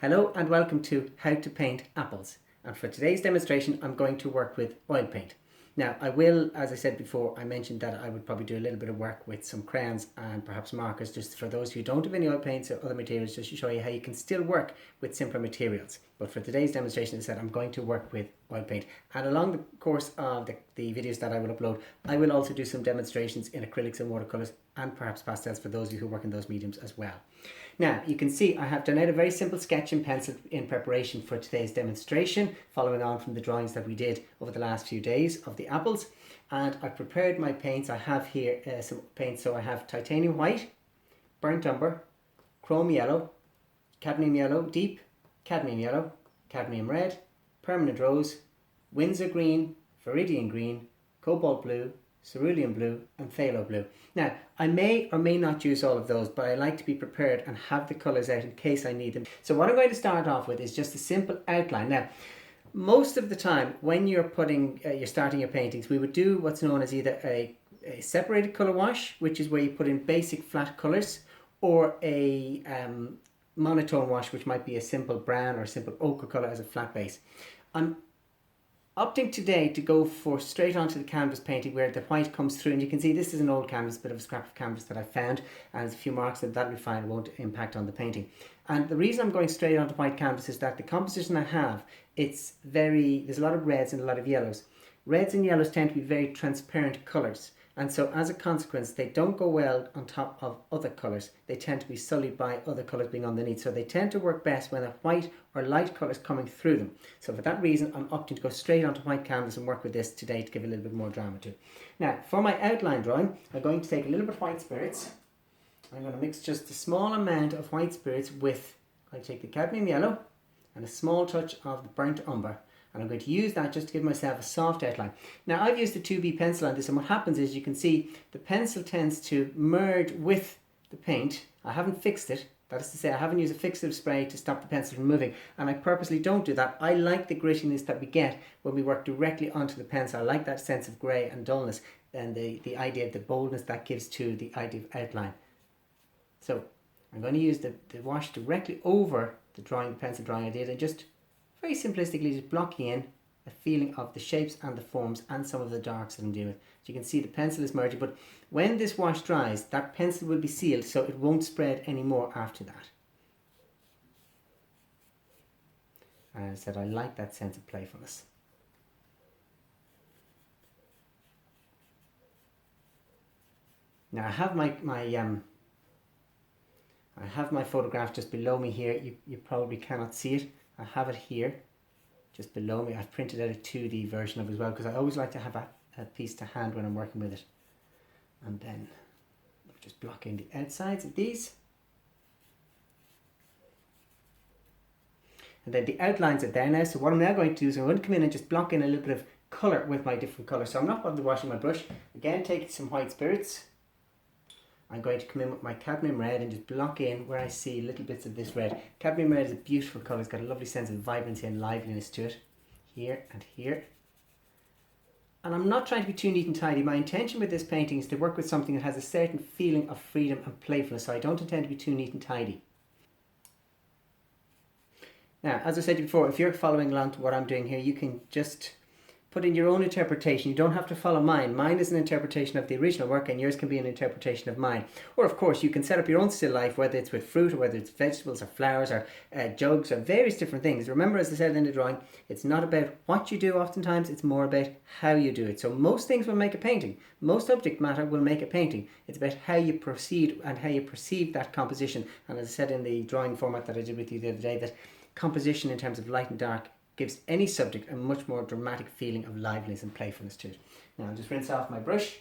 Hello and welcome to How to Paint Apples. And for today's demonstration I'm going to work with oil paint. Now I will, as I said before, I mentioned that I would probably do a little bit of work with some crayons and perhaps markers, just for those who don't have any oil paints or other materials, just to show you how you can still work with simpler materials. But for today's demonstration, as I said, I'm going to work with oil paint. And along the course of the videos that I will upload, I will also do some demonstrations in acrylics and watercolours and perhaps pastels for those of you who work in those mediums as well. Now you can see I have done out a very simple sketch in pencil in preparation for today's demonstration, following on from the drawings that we did over the last few days of the apples. And I've prepared my paints. I have here some paints. So I have titanium white, burnt umber, chrome yellow, cadmium yellow deep, cadmium red, permanent rose, Windsor green, viridian green, cobalt blue, cerulean blue and phthalo blue. Now I may or may not use all of those, but I like to be prepared and have the colours out in case I need them. So what I'm going to start off with is just a simple outline. Now most of the time when you're starting your paintings, we would do what's known as either a separated colour wash, which is where you put in basic flat colours, or a monotone wash, which might be a simple brown or a simple ochre colour as a flat base. I'm opting today to go for straight onto the canvas painting where the white comes through, and you can see this is an old canvas, bit of a scrap of canvas that I found, and there's a few marks that that'll be fine, it won't impact on the painting. And the reason I'm going straight onto white canvas is that the composition I have, there's a lot of reds and a lot of yellows. Reds and yellows tend to be very transparent colours, and so as a consequence they don't go well on top of other colours. They tend to be sullied by other colours being underneath, so they tend to work best when a white or light colour is coming through them. So for that reason I'm opting to go straight onto white canvas and work with this today to give a little bit more drama to it. Now for my outline drawing, I'm going to take a little bit of white spirits. I'm going to mix just a small amount of white spirits with, I take the cadmium yellow and a small touch of the burnt umber. And I'm going to use that just to give myself a soft outline. Now I've used a 2B pencil on this, and what happens is you can see the pencil tends to merge with the paint. I haven't fixed it, that is to say I haven't used a fixative spray to stop the pencil from moving, and I purposely don't do that. I like the grittiness that we get when we work directly onto the pencil. I like that sense of grey and dullness and the idea of the boldness that gives to the idea of outline. So I'm going to use the wash directly over the pencil drawing I did, and just very simplistically just blocking in a feeling of the shapes and the forms and some of the darks that I'm dealing with. So you can see the pencil is merging, but when this wash dries, that pencil will be sealed, so it won't spread anymore after that. And as I said, I like that sense of playfulness. Now I have my photograph just below me here. You probably cannot see it. I have it here just below me. I've printed out a 2D version of it as well, because I always like to have a piece to hand when I'm working with it. And then just blocking the outsides of these. And then the outlines are there now. So what I'm now going to do is I'm going to come in and just block in a little bit of colour with my different colours. So I'm not bothered washing my brush. Again, taking some white spirits. I'm going to come in with my cadmium red and just block in where I see little bits of this red. Cadmium red is a beautiful colour. It's got a lovely sense of vibrancy and liveliness to it. Here and here. And I'm not trying to be too neat and tidy. My intention with this painting is to work with something that has a certain feeling of freedom and playfulness. So I don't intend to be too neat and tidy. Now, as I said before, if you're following along to what I'm doing here, you can just put in your own interpretation. You don't have to follow mine. Mine is an interpretation of the original work, and yours can be an interpretation of mine. Or of course you can set up your own still life, whether it's with fruit or whether it's vegetables or flowers or jugs or various different things. Remember, as I said in the drawing, it's not about what you do oftentimes, it's more about how you do it. So most things will make a painting. Most subject matter will make a painting. It's about how you proceed and how you perceive that composition. And as I said in the drawing format that I did with you the other day, that composition in terms of light and dark gives any subject a much more dramatic feeling of liveliness and playfulness to it. Now I'll just rinse off my brush,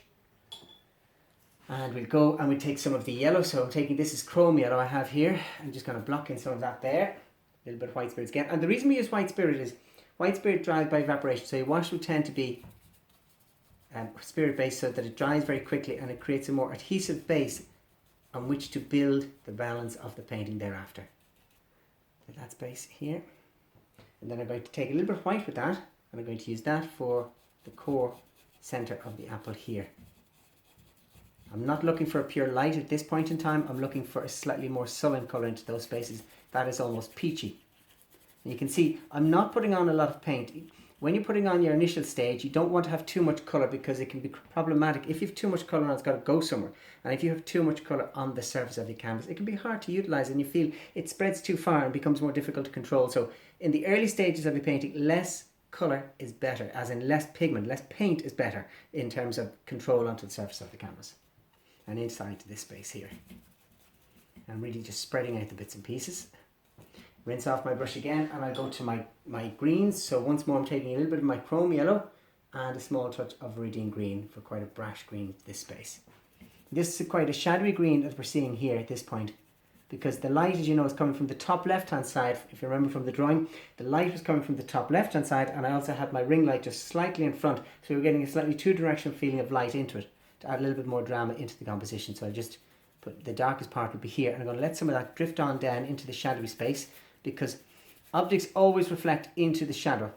and we'll go and we'll take some of the yellow. So I'm taking, this is chrome yellow I have here. I'm just going to block in some of that there. A little bit of white spirits again. And the reason we use white spirit is white spirit dries by evaporation. So your wash will tend to be spirit based, so that it dries very quickly and it creates a more adhesive base on which to build the balance of the painting thereafter. So that's base here. And then I'm going to take a little bit of white with that, and I'm going to use that for the core centre of the apple here. I'm not looking for a pure light at this point in time. I'm looking for a slightly more sullen colour into those spaces. That is almost peachy. And you can see I'm not putting on a lot of paint. When you're putting on your initial stage, you don't want to have too much colour because it can be problematic. If you have too much colour on, it's got to go somewhere. And if you have too much colour on the surface of your canvas, it can be hard to utilise and you feel it spreads too far and becomes more difficult to control. So in the early stages of your painting, less colour is better, as in less pigment, less paint is better in terms of control onto the surface of the canvas. And inside to this space here. I'm really just spreading out the bits and pieces. Rinse off my brush again and I'll go to my greens. So once more I'm taking a little bit of my chrome yellow and a small touch of viridian green for quite a brash green in this space. This is quite a shadowy green that we're seeing here at this point because the light, as you know, is coming from the top left hand side. If you remember from the drawing, the light was coming from the top left hand side and I also had my ring light just slightly in front, so we're getting a slightly two-directional feeling of light into it to add a little bit more drama into the composition. So I just put the darkest part will be here and I'm going to let some of that drift on down into the shadowy space, because objects always reflect into the shadow.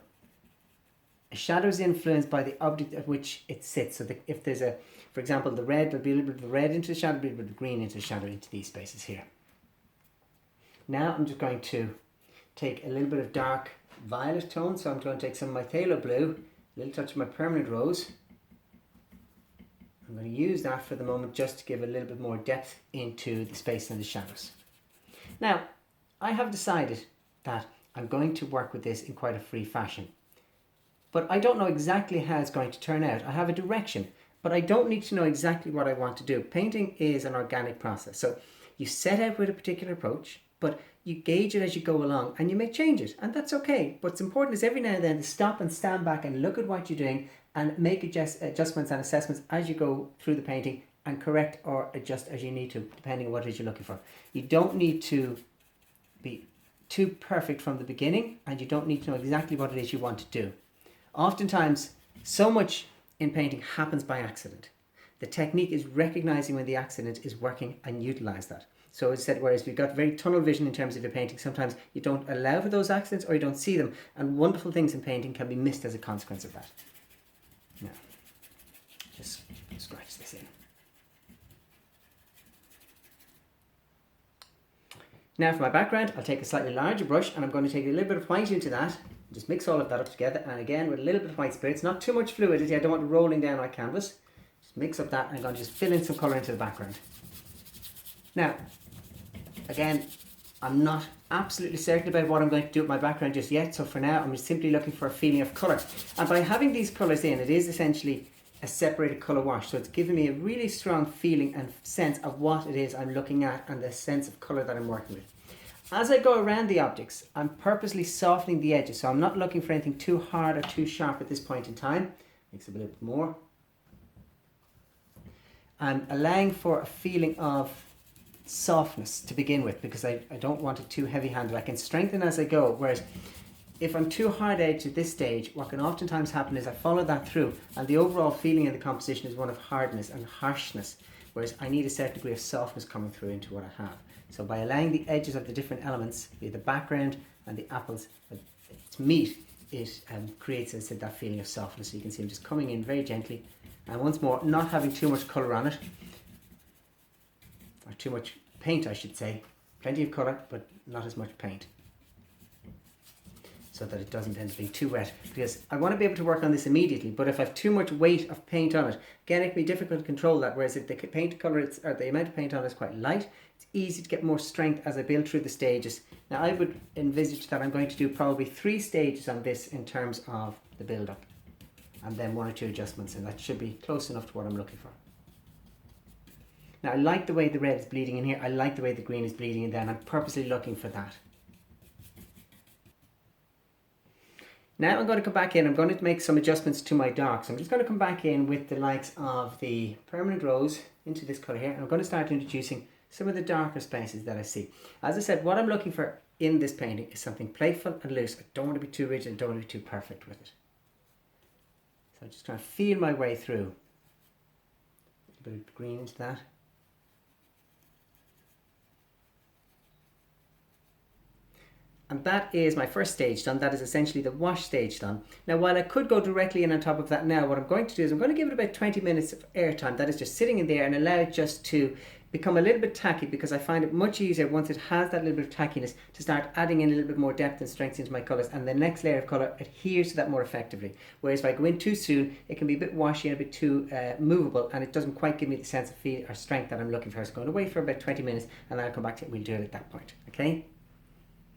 A shadow is influenced by the object at which it sits. So if there's for example, the red, there'll be a little bit of the red into the shadow, a little bit of green into the shadow into these spaces here. Now I'm just going to take a little bit of dark violet tone. So I'm going to take some of my phthalo blue, a little touch of my permanent rose. I'm going to use that for the moment just to give a little bit more depth into the space and the shadows. Now, I have decided that I'm going to work with this in quite a free fashion. But I don't know exactly how it's going to turn out. I have a direction, but I don't need to know exactly what I want to do. Painting is an organic process. So you set out with a particular approach, but you gauge it as you go along and you may change it, and that's okay. What's important is every now and then to stop and stand back and look at what you're doing and make adjustments and assessments as you go through the painting and correct or adjust as you need to, depending on what it is you're looking for. You don't need to be too perfect from the beginning, and you don't need to know exactly what it is you want to do. Oftentimes, so much in painting happens by accident. The technique is recognizing when the accident is working and utilize that. So as I said, whereas we've got very tunnel vision in terms of your painting, sometimes you don't allow for those accidents or you don't see them, and wonderful things in painting can be missed as a consequence of that. Now, just scratch this in. Now for my background, I'll take a slightly larger brush and I'm going to take a little bit of white into that. Just mix all of that up together, and again with a little bit of white spirits, not too much fluidity, I don't want it rolling down my canvas. Just mix up that and I'm going to just fill in some colour into the background. Now, again, I'm not absolutely certain about what I'm going to do with my background just yet, so for now I'm just simply looking for a feeling of colour. And by having these colours in, it is essentially a separated colour wash, so it's giving me a really strong feeling and sense of what it is I'm looking at and the sense of colour that I'm working with. As I go around the objects, I'm purposely softening the edges, so I'm not looking for anything too hard or too sharp at this point in time. Mix it a little bit more. I'm allowing for a feeling of softness to begin with, because I don't want it too heavy-handed. I can strengthen as I go, whereas if I'm too hard-edged at this stage, what can oftentimes happen is I follow that through and the overall feeling in the composition is one of hardness and harshness, whereas I need a certain degree of softness coming through into what I have. So by allowing the edges of the different elements, be it the background and the apples, to meet, it creates, as I said, that feeling of softness. So you can see I'm just coming in very gently, and once more, not having too much colour on it, or too much paint I should say. Plenty of colour, but not as much paint, so that it doesn't end up being too wet, because I want to be able to work on this immediately, but if I have too much weight of paint on it, again, it can be difficult to control that, whereas if the paint colour, or the amount of paint on it is quite light, it's easy to get more strength as I build through the stages. Now I would envisage that I'm going to do probably 3 stages on this in terms of the build-up, and then 1 or 2 adjustments, and that should be close enough to what I'm looking for. Now I like the way the red is bleeding in here, I like the way the green is bleeding in there, and I'm purposely looking for that. Now I'm going to come back in, I'm going to make some adjustments to my dark. So I'm just going to come back in with the likes of the permanent rose into this colour here, and I'm going to start introducing some of the darker spaces that I see. As I said, what I'm looking for in this painting is something playful and loose. I don't want to be too rigid, I don't want to be too perfect with it. So I'm just trying to feel my way through. A little bit of green into that. And that is my first stage done. That is essentially the wash stage done. Now, while I could go directly in on top of that now, what I'm going to do is I'm going to give it about 20 minutes of airtime. That is just sitting in there and allow it just to become a little bit tacky, because I find it much easier once it has that little bit of tackiness to start adding in a little bit more depth and strength into my colours, and the next layer of colour adheres to that more effectively. Whereas if I go in too soon, it can be a bit washy and a bit too movable, and it doesn't quite give me the sense of feel or strength that I'm looking for. So going away for about 20 minutes and then I'll come back to it. We'll do it at that point. Okay.